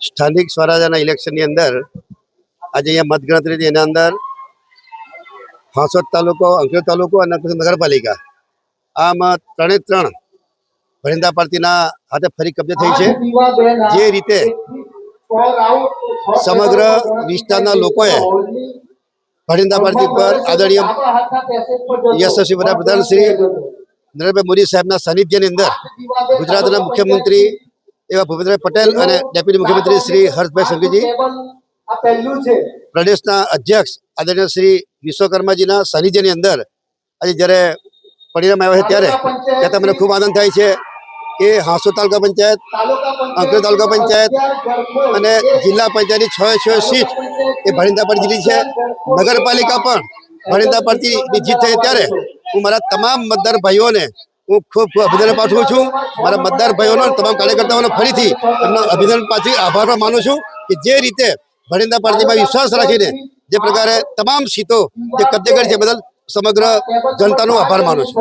સ્થાનિક સ્વરાજના ઇલેક્શનની અંદર આજે અહીંયા મતગણતરી હતી. એના અંદર હાંસોદ તાલુકો, અંકલેશ્વર તાલુકો અને નગરપાલિકા આમ ત્રણે ત્રણ ભરિંદા પાર્ટીના હાથે ફરી કબજે થઈ છે. જે રીતે સમગ્ર વિસ્તારના લોકોએ ભરિંદા પાર્ટી પર આદરણીય યશસ્વી વડાપ્રધાન શ્રી નરેન્દ્રભાઈ મોદી સાહેબના સાનિધ્યની અંદર ગુજરાતના મુખ્યમંત્રી એવા ભૂપેન્દ્રભાઈ પટેલ અને ડેપ્યુટી મુખ્યમંત્રી શ્રી હર્ષભાઈ સંઘવીજી, પ્રદેશના અધ્યક્ષ આદરણીય શ્રી વિશ્વકર્માજીના સાનિધ્યની અંદર આજે જ્યારે પરિણામ આવ્યા છે ત્યારે મને ખૂબ આનંદ થાય છે કે હાંસોદ તાલુકા પંચાયત, અંકલેશ્વર તાલુકા પંચાયત અને જિલ્લા પંચાયતની 6 સીટ એ ભરિંદા પાર્ટી જીતી છે. નગરપાલિકા પણ ભરિંદા પાર્ટીની જીત થઈ. ત્યારે હું મારા તમામ મતદાર ભાઈઓને હું ખૂબ અભિનંદન પાઠવું છું. મારા મતદાર ભાઈઓનો તમામ કાર્યકર્તાઓને ફરીથી એમનો અભિનંદન પાછી આભાર પણ માનું છું કે જે રીતે ભરિંદા પાર્ટીમાં વિશ્વાસ રાખીને જે પ્રકારે તમામ સીટો જે કબજે કરી છે બદલ સમગ્ર જનતાનો આભાર માનું છું.